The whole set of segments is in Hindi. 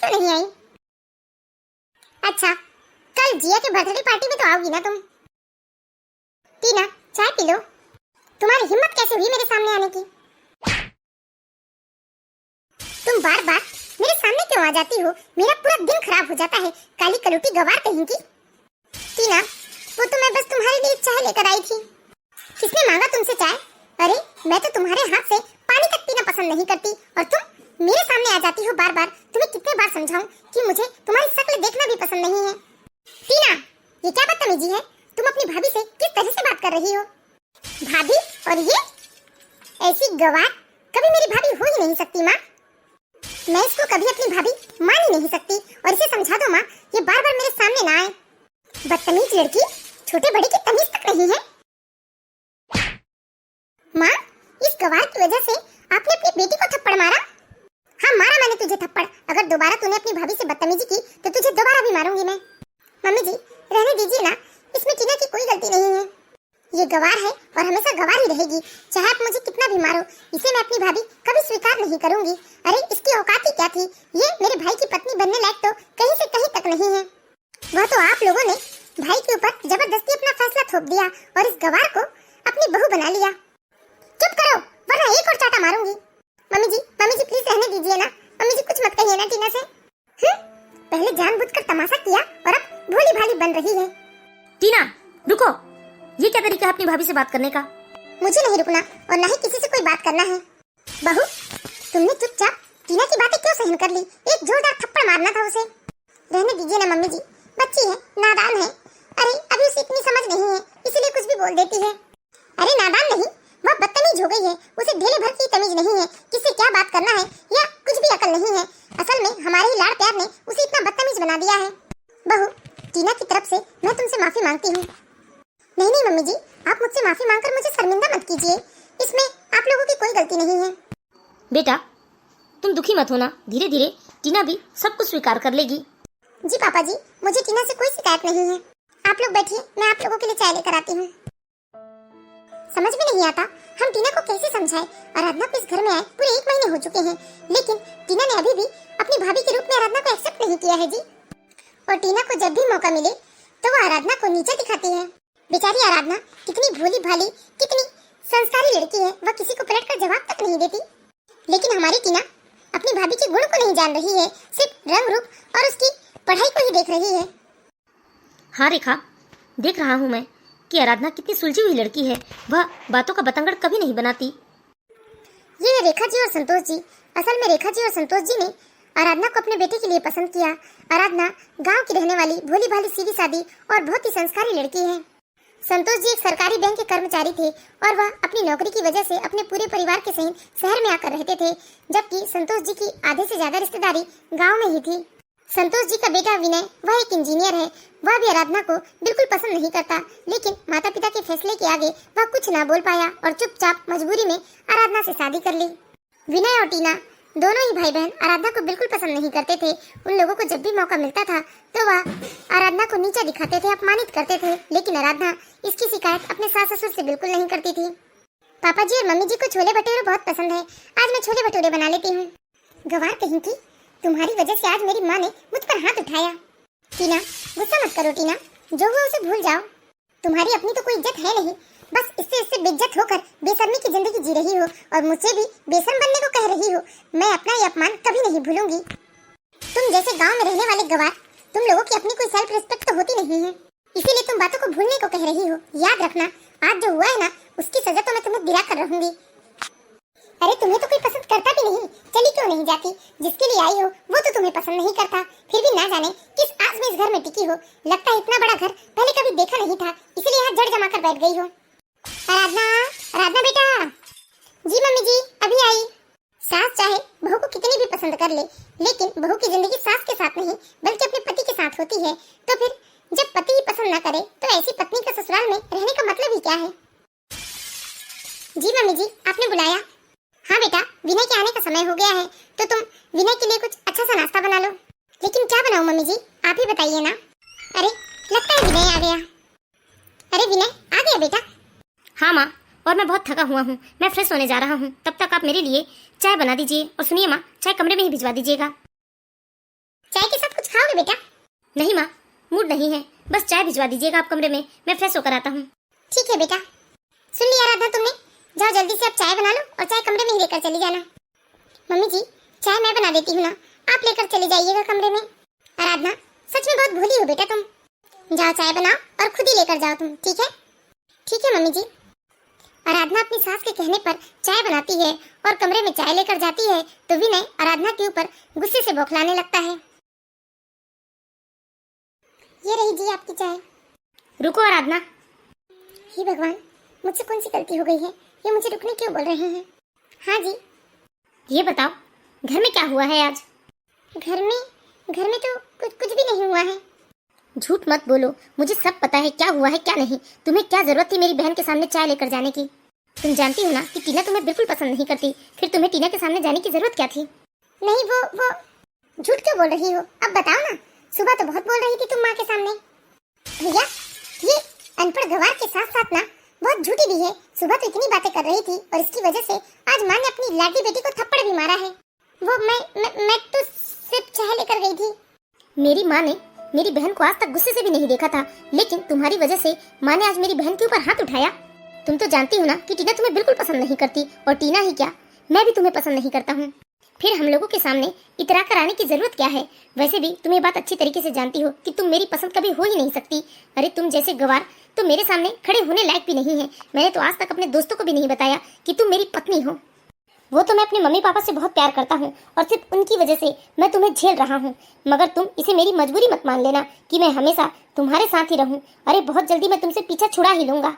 क्यों नहीं आई? अच्छा, कल जिया के बर्थडे पार्टी में तो आओगी ना तुम? टीना, चाय पी लो। तुम्हारी हिम्मत कैसे हुई मेरे सामने आने की? तुम बार बार मेरे सामने क्यों आ जाती हो? मेरा पूरा दिन खराब हो जाता है, काली कलूटी गवार कहीं की। टीना, वो तो मैं बस तुम्हारे लिए चाय लेकर आई थी। किसने मांगा तुमसे चाय? अरे मैं तो तुम्हारे हाथ से पानी तक पीना पसंद नहीं करती और तुम मेरे सामने आ जाती हो बार बार। तुम्हें कितने बार समझाऊं कि मुझे तुम्हारी शक्ल देखना भी पसंद नहीं है। टीना, ये क्या बदतमीजी है? तुम अपनी भाभी से किस तरह से बात कर रही हो? भाभी और ये ऐसी गवार कभी मेरी भाभी हो ही नहीं सकती माँ। मैं इसको कभी अपनी भाभी मान ही नहीं सकती और इसे समझा दो माँ, ये बार बार मेरे सामने ना आए। बदतमीज लड़की, छोटे बड़े की तमीज तक नहीं है। माँ, इस गवार की वजह से आपने अपनी बेटी को थप्पड़ मारा? हाँ मारा मैंने तुझे थप्पड़। अगर दोबारा तूने अपनी भाभी से बदतमीजी की तो तुझे दोबारा भी मारूंगी मैं। मम्मी जी रहने दीजिए ना, इसमें टीना की कोई गलती नहीं है। ये गवार है और हमेशा गवार ही रहेगी, चाहे आप मुझे कितना भी मारो। इसे मैं अपनी भाभी कभी स्वीकार नहीं करूंगी। अरे इसकी औकात ही क्या थी? ये मेरे भाई की पत्नी बनने लायक तो कहीं से कहीं तक नहीं है। वह तो आप लोगों ने भाई के ऊपर जबरदस्ती अपना फैसला थोप दिया और इस गवार को अपनी बहू बना लिया। चुप करो वरना एक और चाटा मारूंगी। मम्मी जी प्लीज रहने दीजिए ना। मम्मी जी कुछ मत कहिए ना टीना से। पहले जानबूझकर तमाशा किया और अब भोली भाली बन रही है। टीना रुको, ये क्या तरीका है अपनी भाभी से बात करने का? मुझे नहीं रुकना और ना ही किसी से कोई बात करना है। बहू, तुमने चुपचाप टीना की बातें क्यों सहन कर ली? एक जोरदार थप्पड़ मारना था उसे। रहने दीजिए ना मम्मी जी, बच्ची है, नादान है। अरे अभी उसे इतनी समझ नहीं है, इसलिए कुछ भी बोल देती है। अरे नादान नहीं, वह बदतमीज हो गई है। उसे ढेले भर की तमीज नहीं है, किससे क्या बात करना है या कुछ भी अकल नहीं है। असल में हमारे ही लाड़ प्यार ने उसे इतना बदतमीज बना दिया है। बहू, टीना की तरफ से मैं तुमसे माफी मांगती हूँ। नहीं मम्मी जी, आप मुझसे माफी मांगकर मुझे शर्मिंदा मत कीजिए, इसमें आप लोगों की कोई गलती नहीं है। बेटा तुम दुखी मत होना, धीरे धीरे टीना भी सब कुछ स्वीकार कर लेगी। जी पापा जी, मुझे टीना से कोई शिकायत नहीं है। आप लोग बैठिए, मैं आप लोगों के लिए चाय लेकर आती हूँ। समझ में नहीं आता हम टीना को कैसे समझाएं। आराधना को इस घर में आए पूरे 1 महीने हो चुके हैं, लेकिन टीना ने अभी भी अपनी भाभी के रूप में आराधना को एक्सेप्ट नहीं किया है जी। और टीना को जब भी मौका मिले तो वो आराधना को नीचे दिखाती है। बेचारी आराधना कितनी भोली भाली, कितनी संस्कारी लड़की है, वह किसी को पलटकर जवाब तक नहीं देती। लेकिन हमारी टीना अपनी भाभी के गुण को नहीं जान रही है, सिर्फ रंग रूप और उसकी पढ़ाई को ही देख रही है। हाँ रेखा, देख रहा हूँ मैं कि आराधना कितनी सुलझी हुई लड़की है। वह बातों का बतंगड़ कभी नहीं बनाती। ये है रेखा जी और संतोष जी। असल में रेखा जी और संतोष जी ने आराधना को अपने बेटे के लिए पसंद किया। आराधना गांव की रहने वाली भोली भाली सीधी सादी और बहुत ही संस्कारी लड़की है। संतोष जी एक सरकारी बैंक के कर्मचारी थे और वह अपनी नौकरी की वजह से अपने पूरे परिवार के सहित शहर में आकर रहते थे, जबकि संतोष जी की आधे से ज्यादा रिश्तेदारी गांव में ही थी। संतोष जी का बेटा विनय, वह एक इंजीनियर है। वह भी आराधना को बिल्कुल पसंद नहीं करता, लेकिन माता पिता के फैसले के आगे वह कुछ ना बोल पाया और चुपचाप मजबूरी में आराधना से शादी कर ली। विनय और टीना दोनों ही भाई बहन आराधना को बिल्कुल पसंद नहीं करते थे। उन लोगों को जब भी मौका मिलता था तो वह आराधना को नीचा दिखाते थे, अपमानित करते थे, लेकिन आराधना इसकी शिकायत अपने सास ससुर से बिल्कुल नहीं करती थी। पापा जी और मम्मी जी को छोले भटूरे बहुत पसंद है, आज मैं छोले भटूरे बना लेती हूँ। गवार कहीं की, तुम्हारी वजह से आज मेरी माँ ने मुझ पर हाथ उठाया। टीना गुस्सा मत करो टीना, जो हुआ उसे भूल जाओ। तुम्हारी अपनी तो कोई इज्जत है नहीं, बस इससे बेइज्जत होकर बेशर्मी की जिंदगी जी रही हो और मुझसे भी बेशर्म बनने को कह रही हो। मैं अपना ये अपमान कभी नहीं भूलूंगी। तुम जैसे गांव में रहने वाले गवार, तुम लोगों की अपनी कोई सेल्फ रिस्पेक्ट तो होती नहीं है, इसीलिए तुम बातों को भूलने को कह रही हो। याद रखना, आज जो हुआ है ना, उसकी सजा तो मैं तुम्हें दिला कर रहूंगी। अरे तुम्हें तो कोई पसंद करता भी नहीं, चली क्यों नहीं जाती? जिसके लिए आई हो वो तो तुम्हें पसंद नहीं करता, फिर भी ना जाने किस आस में इस घर में टिकी हो। लगता है इतना बड़ा घर पहले कभी देखा नहीं था, इसीलिए यहाँ जड़ जमा कर बैठ गई हो। आराधना, आराधना बेटा। जी मम्मी जी, अभी आई। सास चाहे बहू को कितनी भी पसंद कर ले, लेकिन बहू की जिंदगी सास के साथ नहीं बल्कि अपने पति के साथ होती है। तो फिर जब पति ही पसंद ना करे तो ऐसी पत्नी का ससुराल में रहने का मतलब ही क्या है? जी मम्मी जी, आपने बुलाया? हाँ बेटा, विनय के आने का समय हो गया है, तो तुम विनय के लिए कुछ अच्छा सा नाश्ता बना लो। लेकिन क्या बनाऊं मम्मी जी, आप ही बताइए ना। अरे लगता है विनय आ गया। अरे विनय आ गया बेटा? हाँ माँ, और मैं बहुत थका हुआ हूँ, मैं फ्रेश होने जा रहा हूँ। तब तक आप मेरे लिए चाय बना दीजिए, और सुनिए माँ, चाय कमरे में ही भिजवा दीजिएगा। चाय के साथ कुछ खाओगे बेटा? नहीं माँ, मूड नहीं है, बस चाय भिजवा दीजिएगा आप कमरे में, मैं फ्रेश होकर आता हूँ। ठीक है बेटा। सुन लिया आराधना तुमने? जाओ जल्दी से आप चाय बना लो और चाय कमरे में ही लेकर चली जाना। मम्मी जी, चाय मैं बना देती हूँ ना, आप लेकर चले जाइएगा कमरे में। आराधना, सच में बहुत भोली हो बेटा तुम। जाओ चाय बनाओ और खुद ही लेकर जाओ तुम, ठीक है? ठीक है मम्मी जी। आराधना अपनी सास के कहने पर चाय बनाती है और कमरे में चाय लेकर जाती है तो विनय आराधना के ऊपर गुस्से से बौखलाने लगता है। ये रही जी आपकी चाय। रुको आराधना। हे भगवान, मुझसे कौन सी गलती हो गई है? ये मुझे रुकने क्यों बोल रहे हैं? हाँ जी। ये बताओ, घर में क्या हुआ है आज? घर में तो कुछ भी नहीं हुआ है। झूठ मत बोलो, मुझे सब पता है क्या हुआ है क्या नहीं। तुम्हें क्या जरूरत थी मेरी बहन के सामने चाय लेकर जाने की? तुम जानती हो ना कि टीना तुम्हें बिल्कुल पसंद नहीं करती, फिर तुम्हें टीना के सामने जाने की जरूरत क्या थी? नहीं वो झूठ क्यों बोल रही हो? अब बताओ ना। सुबह तो बहुत बोल रही थी तुम माँ के सामने। भैया, ये अनपढ़ गवार के साथ साथ ना बहुत झूठी भी है। सुबह तो इतनी बातें कर रही थी और इसकी वजह से आज माँ ने अपनी लाडली बेटी को थप्पड़ भी मारा है। वो मैं तो सिर्फ चाय लेकर गई थी। मेरी माँ ने मेरी बहन को आज तक गुस्से से भी नहीं देखा था, लेकिन तुम्हारी वजह से माँ ने आज मेरी बहन के ऊपर हाथ उठाया। तुम तो जानती हो ना कि टीना तुम्हें बिल्कुल पसंद नहीं करती, और टीना ही क्या, मैं भी तुम्हें पसंद नहीं करता हूँ। फिर हम लोगों के सामने इतरा कर आने की जरूरत क्या है? वैसे भी तुम ये बात अच्छी तरीके से जानती हो कि तुम मेरी पसंद कभी हो ही नहीं सकती। अरे तुम जैसे गवार तो मेरे सामने खड़े होने लायक भी नहीं है। मैंने तो आज तक अपने दोस्तों को भी नहीं बताया कि तुम मेरी पत्नी हो। वो तो मैं अपने मम्मी पापा से बहुत प्यार करता हूँ और सिर्फ उनकी वजह से मैं तुम्हें झेल रहा हूँ, मगर तुम इसे मेरी मजबूरी मत मान लेना कि मैं हमेशा तुम्हारे साथ ही रहूँ। अरे बहुत जल्दी मैं तुमसे पीछा छुड़ा ही लूंगा।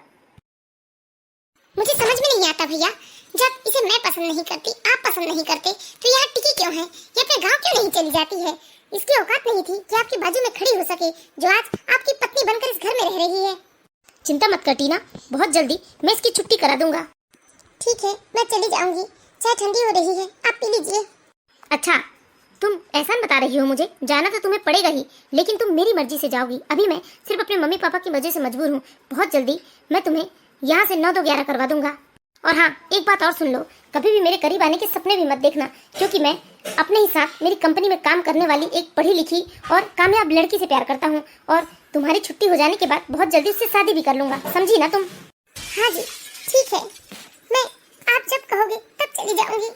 मुझे समझ में नहीं आता भैया, जब इसे मैं पसंद नहीं करती, आप पसंद नहीं करते, तो यहाँ टिकी क्यों है? ये अपने गांव क्यों नहीं चली जाती है? इसकी औकात नहीं थी कि आपकी बाजू में खड़ी हो सके, जो आज आपकी पत्नी बनकर इस घर में रह रही है। चिंता मत कर टीना, बहुत जल्दी मैं इसकी छुट्टी करा दूंगा। ठीक है, मैं चली जाऊंगी। चाय ठंडी हो रही है, आप पी लीजिए। अच्छा, तुम ऐसा बता रही हो मुझे जाना तो तुम्हें पड़ेगा ही, लेकिन तुम मेरी मर्जी से जाओगी। अभी मैं सिर्फ अपने मम्मी पापा की वजह से मजबूर हूँ। बहुत जल्दी मैं तुम्हें यहाँ से 9 2 11 करवा दूंगा। और हाँ, एक बात और सुन लो, कभी भी मेरे करीब आने के सपने भी मत देखना, क्योंकि मैं अपने ही साथ मेरी कंपनी में काम करने वाली एक पढ़ी लिखी और कामयाब लड़की से प्यार करता हूँ, और तुम्हारी छुट्टी हो जाने के बाद बहुत जल्दी उससे शादी भी कर लूंगा, समझी ना तुम? हाँ जी, ठीक है, मैं आप जब कहोगे तब चली जाऊंगी।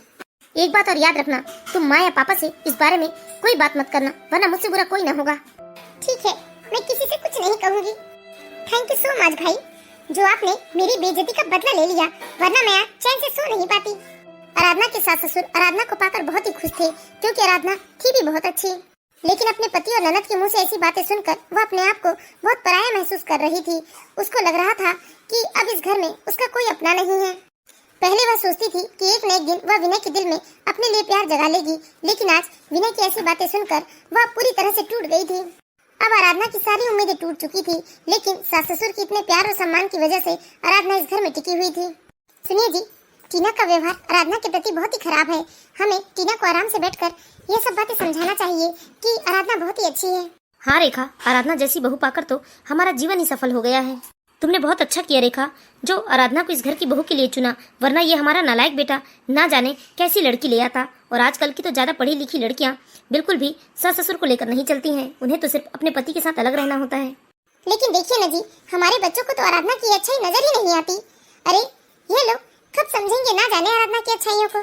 एक बात और याद रखना, तुम माँ या पापा से इस बारे में कोई बात मत करना, वरना मुझसे बुरा कोई ना होगा। ठीक है, मैं किसी से कुछ नहीं कहूंगी। थैंक यू सो मच भाई, जो आपने मेरी बेइज्जती का बदला ले लिया, वरना मैं आज चैन से सो नहीं पाती। आराधना के सास ससुर आराधना को पाकर बहुत ही खुश थे, क्योंकि आराधना थी भी बहुत अच्छी। लेकिन अपने पति और ननद के मुंह से ऐसी बातें सुनकर वह अपने आप को बहुत पराया महसूस कर रही थी। उसको लग रहा था कि अब इस घर में उसका कोई अपना नहीं है। पहले वह सोचती थी कि एक न एक दिन वह विनय के दिल में अपने लिए प्यार जगा लेगी, लेकिन आज विनय की ऐसी बातें सुनकर वह पूरी तरह से टूट गई थी। अब आराधना की सारी उम्मीदें टूट चुकी थी, लेकिन सास ससुर के इतने प्यार और सम्मान की वजह से आराधना इस घर में टिकी हुई थी। सुनिए जी, टीना का व्यवहार आराधना के प्रति बहुत ही खराब है। हमें टीना को आराम से बैठकर ये सब बातें समझाना चाहिए कि आराधना बहुत ही अच्छी है। हाँ रेखा, आराधना जैसी बहू पाकर तो हमारा जीवन ही सफल हो गया है। तुमने बहुत अच्छा किया रेखा, जो आराधना को इस घर की बहू के लिए चुना, वरना ये हमारा नालायक बेटा ना जाने कैसी लड़की ले आता। और आजकल की तो ज्यादा पढ़ी लिखी लड़कियां बिल्कुल भी सास ससुर को लेकर नहीं चलती हैं, उन्हें तो सिर्फ अपने पति के साथ अलग रहना होता है। लेकिन देखिए न जी, हमारे बच्चों को तो आराधना की अच्छाई नजर ही नहीं आती। अरे ये लोग कब समझेंगे ना जाने आराधना की अच्छाइयों को।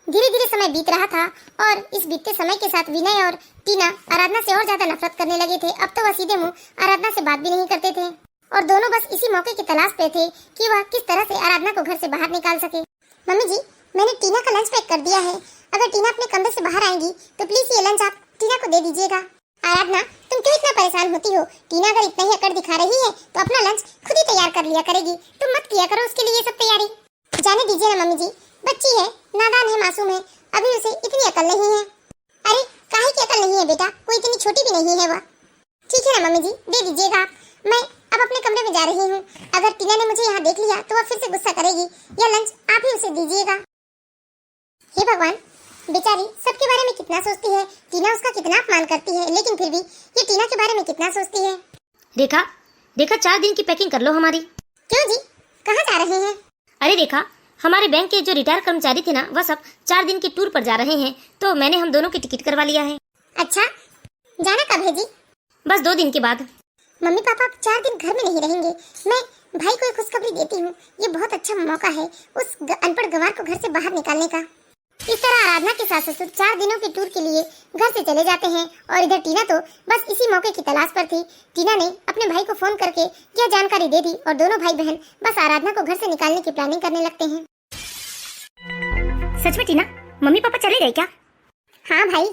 धीरे धीरे समय बीत रहा था और इस बीतते समय के साथ विनय और टीना आराधना से और ज्यादा नफरत करने लगे थे। अब तो वह सीधे मुंह आराधना से बात भी नहीं करते थे और दोनों बस इसी मौके की तलाश पे थे कि वह किस तरह से आराधना को घर से बाहर निकाल सके। मम्मी जी, मैंने टीना का लंच पैक कर दिया है। अगर टीना अपने कमरे से बाहर आएगी तो प्लीज ये लंच आप टीना को दे दीजिएगा। आराधना, तुम क्यों इतना परेशान होती हो? टीना अगर इतना ही अकड़ दिखा रही है तो अपना लंच खुद ही तैयार कर लिया करेगी, तुम मत किया करो उसके लिए ये सब तैयारी। जाने दीजिए ना मम्मी जी, बच्ची है, नादान है, मासूम है, अभी उसे इतनी अकल नहीं है। अरे काहे की अकल नहीं है बेटा, कोई इतनी छोटी भी नहीं है वह। ठीक है ना मम्मी जी, दे दीजिएगा आप। मैं अब अपने कमरे में जा रही हूँ। अगर टीना ने मुझे यहाँ देख लिया तो वह फिर से गुस्सा करेगी। यह लंच आप ही उसे दीजिएगा। हे भगवान, बेचारी सबके बारे में कितना सोचती है। टीना उसका कितना अपमान करती है, लेकिन फिर भी ये टीना के बारे में कितना सोचती है। रेखा, रेखा 4 दिन की पैकिंग कर लो हमारी। क्यों जी, कहाँ जा रहे हैं? अरे रेखा, हमारे बैंक के जो रिटायर कर्मचारी थे ना, वह सब 4 दिन के टूर पर जा रहे हैं, तो मैंने हम दोनों की टिकट करवा लिया है। अच्छा, जाना कब है जी? बस 2 दिन के बाद। मम्मी पापा 4 दिन घर में नहीं रहेंगे। मैं भाई को एक खुशखबरी देती हूँ। ये बहुत अच्छा मौका है उस अनपढ़ गंवार को घर से बाहर निकालने का। इस तरह आराधना के सास ससुर 4 दिनों के टूर के लिए घर से चले जाते हैं और इधर टीना तो बस इसी मौके की तलाश पर थी। टीना ने अपने भाई को फोन करके यह जानकारी दे दी और दोनों भाई बहन बस आराधना को घर से निकालने की प्लानिंग करने लगते हैं। सच में टीना, मम्मी पापा चले गए क्या? हाँ भाई,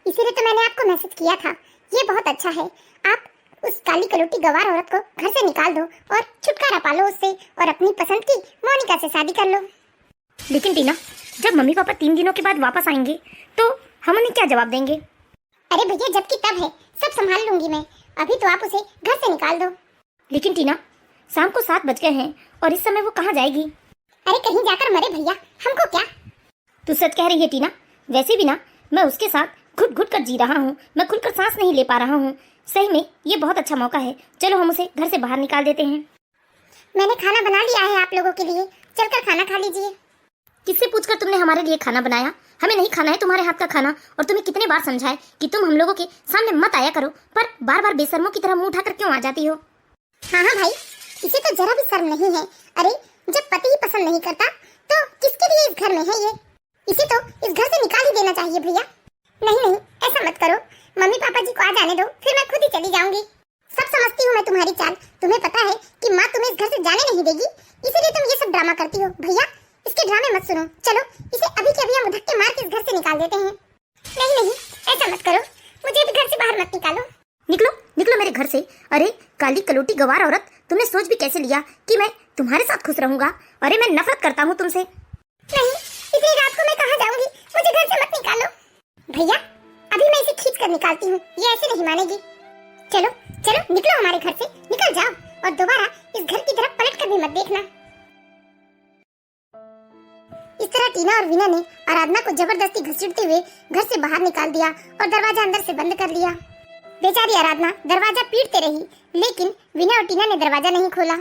इसीलिए तो मैंने आपको मैसेज किया था। ये बहुत अच्छा है, आप उस काली कलौटी गंवार औरत को घर से निकाल दो और छुटकारा पालो उससे और अपनी पसंद की मोनिका से शादी कर लो। लेकिन टीना, जब मम्मी पापा 3 दिनों के बाद वापस आएंगे तो हम उन्हें क्या जवाब देंगे? अरे भैया, जब की तब है, सब संभाल लूंगी मैं। अभी तो आप उसे घर से निकाल दो। लेकिन टीना, शाम को 7 बज गए हैं और इस समय वो कहाँ जाएगी? अरे कहीं जाकर मरे भैया, हमको क्या। तू सच कह रही है टीना? वैसे भी ना मैं उसके साथ घुट घुट कर जी रहा हूँ, मैं खुलकर सांस नहीं ले पा रहा हूँ। सही में ये बहुत अच्छा मौका है, चलो हम उसे घर से बाहर निकाल देते हैं। मैंने खाना बना लिया है आप लोगों के लिए, चलकर खाना खा लीजिए। किससे पूछकर तुमने हमारे लिए खाना बनाया? हमें नहीं खाना है तुम्हारे हाथ का खाना। और तुम्हें कितने बार समझाए कि तुम हम लोगों के सामने मत आया करो, पर बार बार बेशर्मों की तरह मुंह उठाकर क्यों आ जाती हो? हाँ हाँ भाई, इसे तो जरा भी शर्म नहीं है। अरे जब पति ही पसंद नहीं करता तो किसके लिए इस घर में है ये? इसे तो इस घर से निकाल ही देना चाहिए भैया। नहीं नहीं, ऐसा मत करो। मम्मी पापा जी को आ जाने दो, फिर मैं खुद ही चली जाऊंगी। सब समझती हूँ मैं तुम्हारी चाल। तुम्हें पता है कि माँ तुम्हें इस घर से जाने नहीं देगी, इसीलिए तुम ये सब ड्रामा करती हो। भैया, इसके ड्रामे मत सुनो। चलो इसे अभी के अभी हम धक्के मार के इस घर से निकाल देते हैं। नहीं नहीं, ऐसा मत करो, मुझे भी घर से बाहर मत निकालो। निकलो निकलो मेरे घर से। अरे काली कलौटी गंवार औरत, तुमने सोच भी कैसे लिया कि मैं तुम्हारे साथ खुश रहूंगा? अरे मैं नफरत करता हूँ तुमसे। नहीं, इतनी रात को मैं कहाँ जाऊंगी, मुझे घर से मत निकालो। भैया, अभी मैं इसे खींच कर निकालती हूँ, ये ऐसे नहीं मानेगी। चलो चलो निकलो हमारे घर से, निकल जाओ और दोबारा इस घर की तरफ पलट कर भी मत देखना। इस तरह टीना और वीना ने आराधना को जबरदस्ती घसीटते हुए घर से बाहर निकाल दिया और दरवाजा अंदर से बंद कर लिया। बेचारी आराधना दरवाजा पीटते रही, लेकिन वीना और टीना ने दरवाजा नहीं खोला।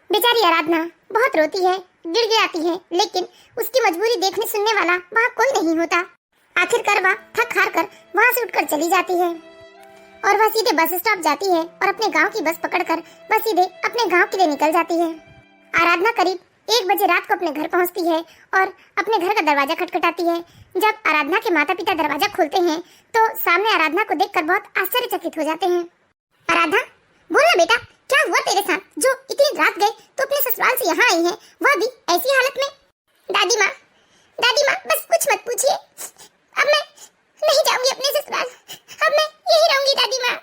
बेचारी आराधना बहुत रोती है, गिड़गिड़ाती है, लेकिन उसकी मजबूरी देखने सुनने वाला वहाँ कोई नहीं होता। आखिरकार वह थक हार कर वहाँ से उठकर चली जाती है और वह सीधे बस स्टॉप जाती है और अपने गांव की बस पकड़कर वह सीधे अपने गांव के लिए निकल जाती है। आराधना करीब 1 बजे रात को अपने घर पहुंचती है और अपने घर का दरवाजा खटखटाती है। जब आराधना के माता पिता दरवाजा खोलते हैं तो सामने आराधना को देखकर बहुत आश्चर्यचकित हो जाते हैं। आराधना, बोलना बेटा, क्या हुआ तेरे साथ जो इतनी रात गए तो अपने ससुराल से यहाँ आई है, वह भी ऐसी हालत में? दादी माँ, बस कुछ मत पूछिए। अब मैं नहीं जाऊंगी अपने ससुराल, अब मैं यही रहूंगी दादी माँ।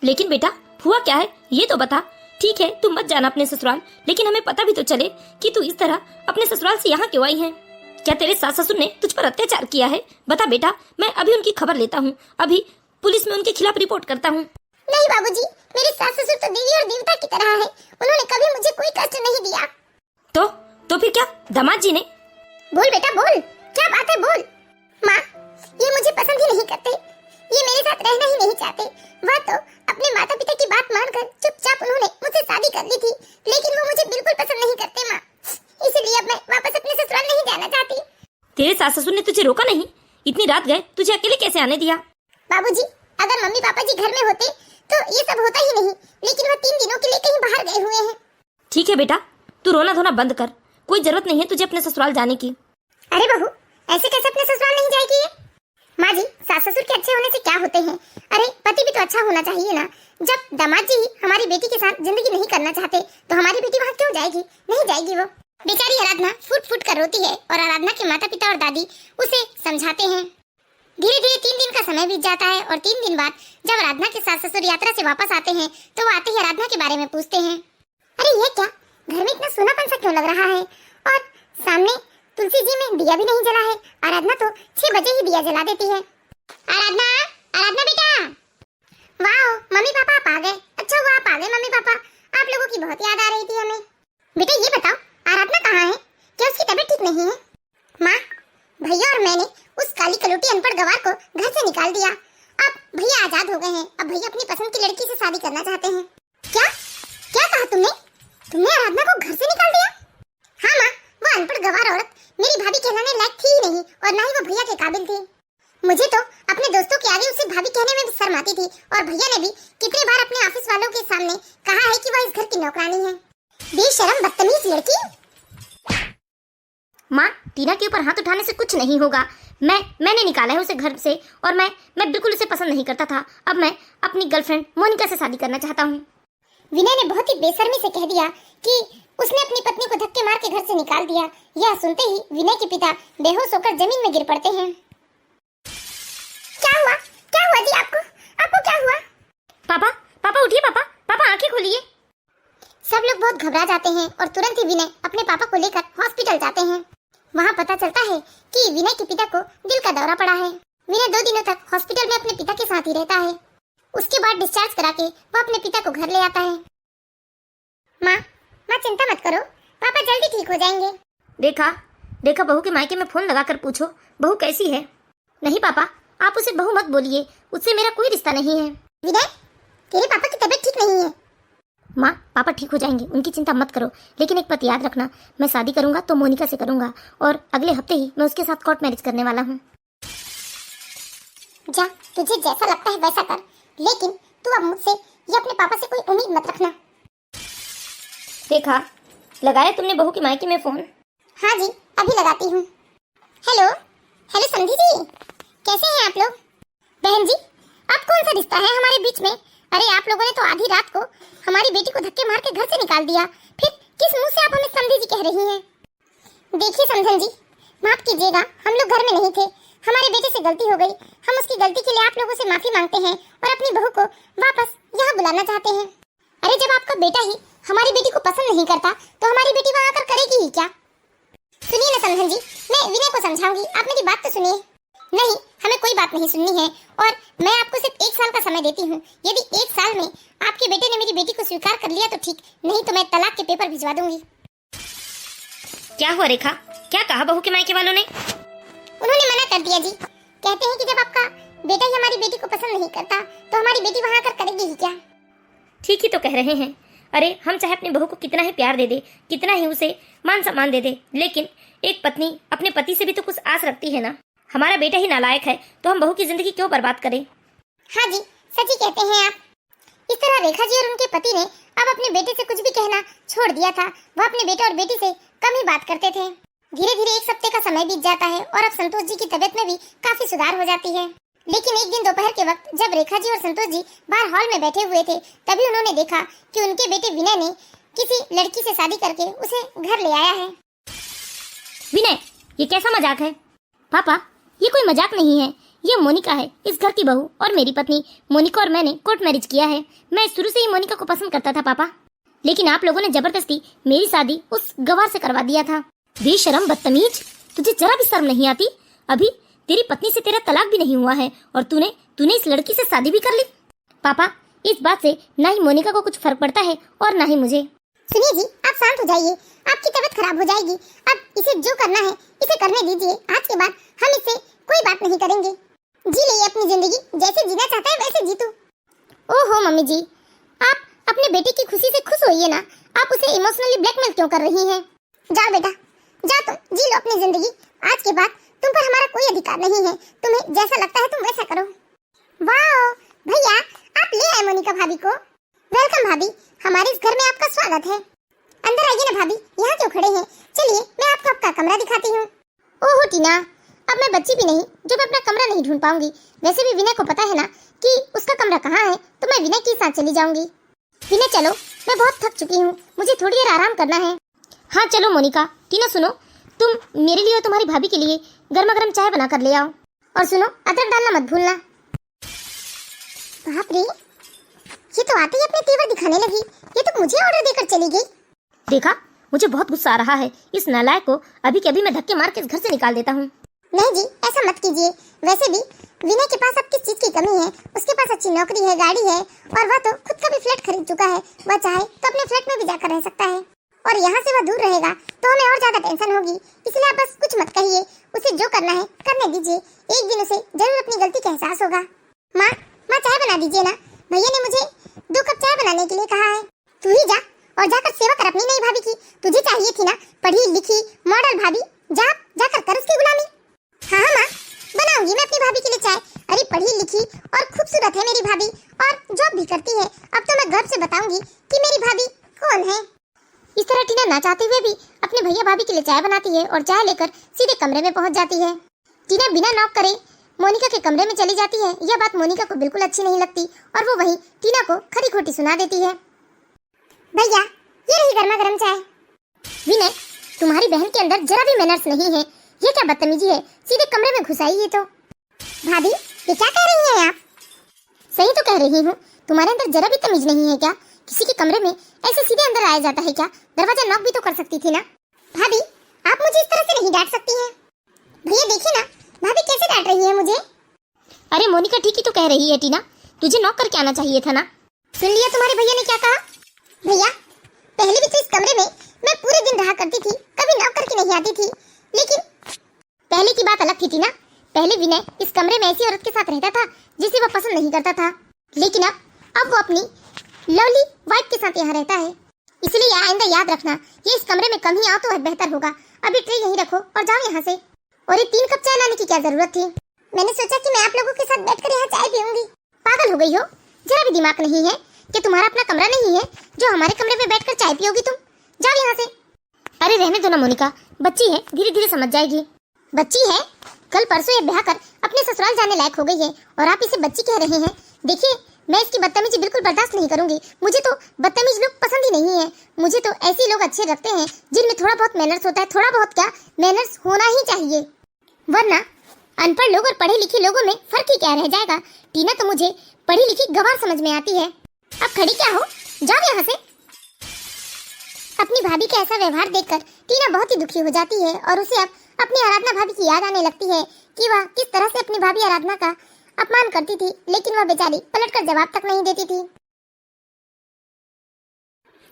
लेकिन बेटा, हुआ क्या है ये तो बता। ठीक है, तुम मत जाना अपने ससुराल, लेकिन हमें पता भी तो चले कि तू इस तरह अपने ससुराल से यहाँ क्यों आई है। क्या तेरे सास ससुर ने तुझ पर अत्याचार किया है? बता बेटा, मैं अभी उनकी खबर लेता हूँ, अभी पुलिस में उनके खिलाफ रिपोर्ट करता हूँ। नहीं बाबूजी, मेरे सास ससुर तो देवी और देवता की तरह है, उन्होंने कभी मुझे कोई कष्ट नहीं दिया। तो फिर क्या दामाद जी ने? बोल बेटा बोल, क्या बात है बोल। माँ, ये मुझे पसंद ही नहीं करते, ये मेरे साथ रहना ही नहीं चाहते। वह तो अपने माता पिता की बात मानकर चुपचाप उन्होंने मुझसे शादी कर ली थी, लेकिन वो मुझे बिल्कुल पसंद नहीं करते माँ, इसलिए अब मैं वापस अपने ससुराल नहीं जाना चाहती। तेरे सास ससुर ने तुझे रोका नहीं? इतनी रात गए तुझे अकेले कैसे आने दिया? बाबूजी, अगर मम्मी पापा जी घर में होते तो ये सब होता ही नहीं, लेकिन वो 3 दिनों के लिए कहीं बाहर गए हुए हैं। ठीक है बेटा, तू रोना धोना बंद कर, कोई जरूरत नहीं है तुझे अपने ससुराल जाने की। अरे बहू, ऐसे कैसे अपने ससुराल नहीं जाएगी ये? माँ जी, सास ससुर के अच्छे होने से क्या होते हैं? अरे पति भी तो अच्छा होना चाहिए ना। जब दामाद जी हमारी बेटी के साथ जिंदगी नहीं करना चाहते तो हमारी बेटी वहाँ क्यों जाएगी? नहीं जाएगी वो। बेचारी आराधना फुट फुट कर रोती है और आराधना के माता पिता और दादी उसे समझाते हैं। धीरे धीरे 3 दिन का समय बीत जाता है और 3 दिन बाद जब आराधना के सास ससुर यात्रा से वापस आते हैं तो वो आते ही आराधना के बारे में पूछते हैं। अरे ये क्या, घर में इतना सोनापन सा क्यों लग रहा है? और सामने तुलसी जी में दिया भी नहीं जला है। आराधना तो 6 बजे ही दिया जला देती है। आराधना बेटा, वाह मम्मी पापा आप आ गए। अच्छा हुआ आप आ गए मम्मी पापा, आप लोगों की बहुत याद आ रही थी हमें। बेटा ये बताओ, आराधना कहाँ है? क्या उसकी तबीयत ठीक नहीं है? माँ, भैया और मैंने उस काली कलौटी अनपढ़ गंवार को घर से निकाल दिया। अब भैया आजाद हो गए हैं, अब भैया अपनी पसंद की लड़की से शादी करना चाहते हैं। क्या क्या कहा तुमने आराधना को घर से निकाल दिया? हाँ माँ, वो अनपढ़ गंवार औरत मेरी भाभी कहलाने लायक थी ही नहीं और ना ही वो भैया के काबिल थी। मुझे तो अपने दोस्तों के आगे उसे भाभी कहने में भी शर्म आती थी, और भैया ने भी कितनी बार अपने ऑफिस वालों के सामने कहा है कि वह इस घर की नौकरानी है। बेशरम बदतमीज लड़की। माँ, टीना के ऊपर हाथ उठाने से कुछ नहीं होगा। मैंने निकाला है उसे घर से, और मैं बिल्कुल उसे पसंद नहीं करता था। अब मैं अपनी गर्लफ्रेंड मोनिका से शादी करना चाहता हूँ। विनय ने बहुत ही बेशर्मी से कह दिया कि उसने अपनी पत्नी को धक्के मार के घर से निकाल दिया। यह सुनते ही विनय के पिता बेहोश होकर जमीन में गिर पड़ते हैं। क्या हुआ? क्या हुआ जी आपको? आपको क्या हुआ? पापा उठिए। पापा आंखें खोलिए। सब लोग बहुत घबरा जाते हैं और तुरंत ही विनय अपने पापा को लेकर हॉस्पिटल जाते हैं। वहाँ पता चलता है कि विनय के पिता को दिल का दौरा पड़ा है। विनय 2 दिनों तक हॉस्पिटल में अपने पिता के साथ ही रहता है। उसके बाद डिस्चार्ज करा के वो अपने पिता को घर ले आता है। माँ चिंता मत करो, पापा जल्दी ठीक हो जाएंगे। देखा बहू के मायके में फोन लगाकर पूछो बहू कैसी है। नहीं पापा, आप उसे बहू मत बोलिए, उससे मेरा कोई रिश्ता नहीं है। विनय, तेरे पापा की तबीयत ठीक नहीं है। माँ, पापा ठीक हो जाएंगे, उनकी चिंता मत करो। लेकिन एक बात याद रखना, मैं शादी करूंगा तो मोनिका से करूंगा, और अगले हफ्ते ही मैं उसके साथ कोर्ट मैरिज करने वाला हूँ। जा, तुझे जैसा लगता है वैसा कर, लेकिन तू अब मुझसे या अपने पापा से कोई उम्मीद मत रखना। देखा, लगाया तुमने बहू की मायके में फोन? हाँ जी, अभी लगाती हूँ। हेलो समधी जी, कैसे हैं आप लोग? बहन जी, अब कौन सा रिश्ता है हमारे बीच में? अरे आप लोगों ने तो आधी रात को हमारी बेटी को धक्के मार के घर से निकाल दिया, फिर किस मुंह से आप हमें समधी जी कह रही हैं? देखिए समधन जी, माफ कीजिएगा, हम लोग घर में नहीं थे, हमारे बेटे से गलती हो गई। हम उसकी गलती के लिए आप लोगों से माफी मांगते हैं और अपनी बहू को वापस यहाँ बुलाना चाहते हैं। अरे जब आपका बेटा ही हमारी बेटी को पसंद नहीं करता तो हमारी बेटी वहाँ आकर करेगी ही क्या? सुनिए ना समधन जी, मैं विनय को समझाऊंगी, आप मेरी बात तो सुनिए। नहीं, हमें कोई बात नहीं सुननी है, और मैं आपको सिर्फ 1 साल का समय देती हूँ। यदि 1 साल में आपके बेटे ने मेरी बेटी को स्वीकार कर लिया तो ठीक, नहीं तो मैं तलाक के पेपर भिजवा दूंगी। क्या हुआ रेखा, क्या कहा बहू के मायके वालों ने? उन्होंने मना कर दिया जी, कहते हैं कि जब आपका बेटा ही हमारी बेटी को पसंद नहीं करता तो हमारी बेटी वहाँ आकर करेगी ही क्या? ठीक ही तो कह रहे हैं। अरे हम चाहे अपनी बहू को कितना ही प्यार दे दे, कितना ही उसे मान सम्मान दे दे, लेकिन एक पत्नी अपने पति से भी तो कुछ आस रखती है ना। हमारा बेटा ही नालायक है तो हम बहू की जिंदगी क्यों बर्बाद करें? हाँ जी, सच ही कहते हैं आप। इस तरह रेखा जी और उनके पति ने अब अपने बेटे से कुछ भी कहना छोड़ दिया था। वह अपने बेटे और बेटी से कम ही बात करते थे। धीरे धीरे 1 हफ्ते का समय बीत जाता है और अब संतोष जी की तबीयत में भी काफी सुधार हो जाती है। लेकिन एक दिन दोपहर के वक्त जब रेखा जी और संतोष जी बाहर हॉल में बैठे हुए थे, तभी उन्होंने देखा कि उनके बेटे विनय ने किसी लड़की से शादी करके उसे घर ले आया है। विनय, ये कैसा मजाक है? पापा, ये कोई मजाक नहीं है, ये मोनिका है, इस घर की बहू और मेरी पत्नी। मोनिका और मैंने कोर्ट मैरिज किया है। मैं शुरू से ही मोनिका को पसंद करता था पापा, लेकिन आप लोगों ने जबरदस्ती मेरी शादी उस गवार से करवा दिया था। बेशरम बदतमीज, तुझे जरा भी शर्म नहीं आती? अभी तेरी पत्नी से तेरा तलाक भी नहीं हुआ है और तूने इस लड़की से शादी भी कर ली। पापा, इस बात से ना ही मोनिका को कुछ फर्क पड़ता है और ना ही मुझे। सुनिए जी, आप शांत हो जाइए, आपकी तबीयत खराब हो जाएगी। अब इसे जो करना है इसे करने दीजिए। आज के बाद हम इससे कोई बात नहीं करेंगे। जी ले अपनी जिंदगी, जैसे जीना चाहता है वैसे जी तू। ओहो मम्मी जी, आप अपने बेटे की खुशी से खुश होइए ना, आप उसे इमोशनली ब्लैकमेल क्यों कर रही हैं? जाओ बेटा, जाओ तुम जी लो अपनी जिंदगी। आज के बाद तुम पर हमारा कोई अधिकार नहीं है, तुम्हें जैसा लगता है तुम वैसा करो। वाओ भैया, आप ले आए मोनिका भाभी को। वेलकम भाभी, हमारे इस घर में आपका स्वागत है। अंदर आइए ना भाभी, यहाँ क्यों खड़े हैं? चलिए मैं आपको आपका कमरा दिखाती हूँ। ओहो टीना, अब मैं बच्ची भी नहीं जो मैं अपना कमरा नहीं ढूंढ पाऊंगी। वैसे भी विनय को पता है ना कि उसका कमरा कहाँ है, तो मैं विनय के साथ चली जाऊंगी। विनय चलो, मैं बहुत थक चुकी हूँ, मुझे थोड़ी देर आराम करना है। हाँ चलो मोनिका। टीना सुनो, तुम मेरे लिए और तुम्हारी भाभी के लिए गर्मा गर्म चाय बना कर ले आओ, और सुनो अदरक डालना मत भूलना। बाप रे, ये तो आते ही अपने तेवर दिखाने लगी, ये तो मुझे ऑर्डर देकर चली गई। देखा, मुझे बहुत गुस्सा आ रहा है। इस नालायक को अभी के अभी मैं धक्के मार के इस घर से निकाल देता हूँ। नहीं जी, ऐसा मत कीजिए। वैसे भी विनय के पास अब किस चीज की कमी है? उसके पास अच्छी नौकरी है, गाड़ी है, और वह तो खुद का भी फ्लैट खरीद चुका है। वह चाहे तो अपने फ्लैट में भी जाकर रह सकता है, और यहाँ से वह दूर रहेगा तो हमें और ज्यादा टेंशन होगी। इसलिए आप बस कुछ मत कहिए, उसे जो करना है करने दीजिए। एक दिन उसे जरूर अपनी गलती का एहसास होगा। माँ चाय बना दीजिए ना, भैया ने मुझे 2 कप चाय बनाने के लिए कहा है। तू ही जा और जाकर सेवा कर अपनी नई भाभी की। तुझे चाहिए थी ना पढ़ी लिखी मॉडल भाभी, जाकर कर उसकी गुलामी। हाँ माँ, बनाओ बनाऊंगी मैं अपनी भाभी के लिए चाय। अरे पढ़ी लिखी और खूबसूरत है मेरी भाभी और जॉब भी करती है। अब तो मैं गर्व से बताऊंगी कि मेरी भाभी कौन है। इस तरह टीना ना चाहते हुए भी अपने भैया भाभी के लिए चाय बनाती है और चाय लेकर सीधे कमरे में पहुंच जाती है। टीना बिना नॉक करे मोनिका के कमरे में चली जाती है। यह बात मोनिका को बिल्कुल अच्छी नहीं लगती और वो वहीं टीना को खरी खोटी सुना देती है। भैया ये रही गर्मा गर्म चाय। विनय, तुम्हारी बहन के अंदर जरा भी मैनर्स नहीं है। ये क्या बदतमीजी है, सीधे कमरे में घुस आई है। तो भाभी ये क्या कह रही हैं आप? सही तो कह रही हूँ, तुम्हारे अंदर जरा भी तमीज नहीं है क्या? किसी के कमरे में ऐसे सीधे अंदर आया जाता है क्या? दरवाजा नॉक भी तो कर सकती थी ना। भाभी आप मुझे इस तरह से नहीं डांट सकती हैं। भैया देखिए ना भाभी कैसे डांट रही है मुझे। अरे मोनिका ठीक ही तो कह रही है टीना, तुझे नॉक करके आना चाहिए था ना। सुन लिया तुम्हारे भैया ने क्या कहा? भैया पहले भी तो इस कमरे में मैं पूरे दिन रहा करती थी, कभी नॉक करके नहीं आती थी। लेकिन पहले की बात अलग थी टीना। पहले विनय इस कमरे में ऐसी औरत के साथ रहता था जिसे वो पसंद नहीं करता था, लेकिन अब वो अपनी लवली वाइफ के साथ यहाँ रहता है। इसलिए आइंदा याद रखना, ये इस कमरे में कम ही आओ तो बेहतर होगा। अभी ट्रे यहीं रखो और जाओ यहाँ से। और ये 3 कप चाय लाने की क्या जरूरत थी? मैंने सोचा कि मैं आप लोगों के साथ बैठकर यहाँ चाय पीऊंगी। पागल हो गई हो? जरा भी दिमाग नहीं है कि तुम्हारा अपना कमरा नहीं है जो हमारे कमरे में बैठकर चाय पियोगी तुम? जाओ यहाँ से। अरे रहने दो ना मोनिका, बच्ची है, धीरे धीरे समझ जाएगी। बच्ची है? कल परसों ये ब्याह कर अपने ससुराल जाने लायक हो गई है और आप इसे बच्ची कह रहे हैं। देखिए मैं इसकी बदतमीजी बिल्कुल बर्दाश्त नहीं करूंगी। मुझे तो बदतमीज लोग पसंद ही नहीं है। मुझे तो ऐसे लोग अच्छे लगते हैं जिनमें थोड़ा बहुत मैनर्स होता है। थोड़ा बहुत क्या, मैनर्स होना ही चाहिए, वरना अनपढ़ लोग और पढ़े लिखे लोगों में फर्क ही क्या रह जाएगा। टीना तो मुझे पढ़ी लिखी गवार समझ में आती है। अब खड़ी क्या हो, जाओ यहाँ से। अपनी भाभी का ऐसा व्यवहार देखकर टीना बहुत ही दुखी हो जाती है और उसे अब अपनी आराधना भाभी की याद आने लगती है कि वह किस तरह से अपनी भाभी आराधना का अपमान करती थी, लेकिन वह बेचारी पलटकर जवाब तक नहीं देती थी।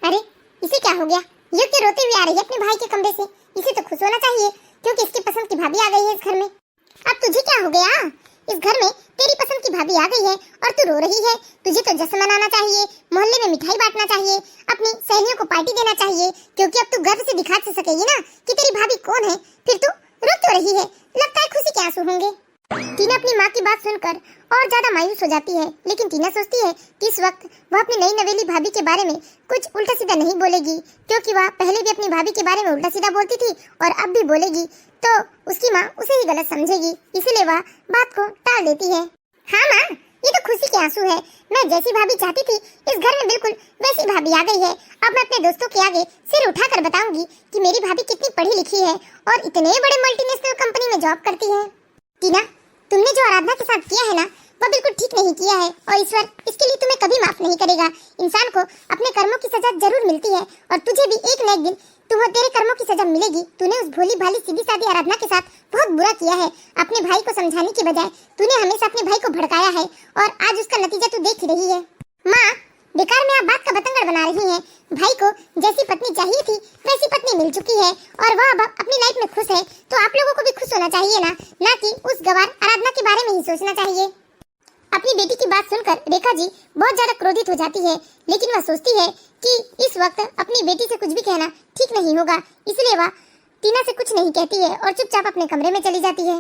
अरे इसे क्या हो गया? ये तो रोते हुए आ रही है अपने भाई के कमरे से। इसे तो खुश होना चाहिए क्योंकि इसकी पसंद की भाभी आ गई है इस घर में। अब तुझे क्या हो गया? इस घर में तेरी पसंद की भाभी आ गई है और तू रो रही है। तुझे तो जश्न मनाना चाहिए, मोहल्ले में मिठाई बांटना चाहिए, अपनी सहेलियों को पार्टी देना चाहिए, क्योंकि अब तू गर्व से दिखा सकेगी ना कि तेरी भाभी कौन है। फिर तू रो क्यों रही है? लगता है खुशी के आंसू होंगे। टीना अपनी माँ की बात सुनकर और ज्यादा मायूस हो जाती है, लेकिन टीना सोचती है कि इस वक्त वह अपनी नई नवेली भाभी के बारे में कुछ उल्टा सीधा नहीं बोलेगी, क्योंकि वह पहले भी अपनी भाभी के बारे में उल्टा सीधा बोलती थी और अब भी बोलेगी तो उसकी माँ उसे ही गलत समझेगी। इसलिए वह बात को टाल देती है। हाँ माँ, ये तो खुशी के आंसू है। मैं जैसी भाभी चाहती थी इस घर में बिल्कुल वैसी भाभी आ गई है। अब मैं अपने दोस्तों के आगे सिर उठाकर बताऊंगी कि मेरी भाभी कितनी पढ़ी लिखी है और इतने बड़े मल्टीनेशनल कंपनी में जॉब करती है। टीना, तुमने जो आराधना के साथ किया है ना, वह बिल्कुल ठीक नहीं किया है और ईश्वर इसके लिए तुम्हें कभी माफ नहीं करेगा। इंसान को अपने कर्मों की सजा जरूर मिलती है और तुझे भी एक न एक दिन तेरे कर्मों की सजा मिलेगी। तूने उस भोली भाली सीधी सादी आराधना के साथ बहुत बुरा किया है। अपने भाई को समझाने की बजाय तूने हमेशा अपने भाई को भड़काया है और आज उसका नतीजा तू देख ही रही है। माँ, बेकार में आप बात का बतंगड़ बना रही हैं। भाई को जैसी पत्नी चाहिए थी वैसी पत्नी मिल चुकी है और वह अब अपनी लाइफ में खुश है, तो आप लोगों को भी खुश होना चाहिए ना कि उस गवार आराधना के बारे में ही सोचना चाहिए। अपनी बेटी की बात सुनकर रेखा जी बहुत ज्यादा क्रोधित हो जाती है, लेकिन वह सोचती है कि इस वक्त अपनी बेटी से कुछ भी कहना ठीक नहीं होगा, इसलिए वह टीना से कुछ नहीं कहती है और चुपचाप अपने कमरे में चली जाती है।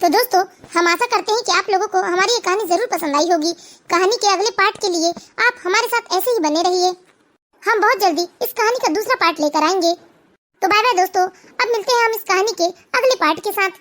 तो दोस्तों, हम आशा करते हैं कि आप लोगों को हमारी ये कहानी जरूर पसंद आई होगी। कहानी के अगले पार्ट के लिए आप हमारे साथ ऐसे ही बने रहिए। हम बहुत जल्दी इस कहानी का दूसरा पार्ट लेकर आएंगे। तो बाय बाय दोस्तों, अब मिलते हैं हम इस कहानी के अगले पार्ट के साथ।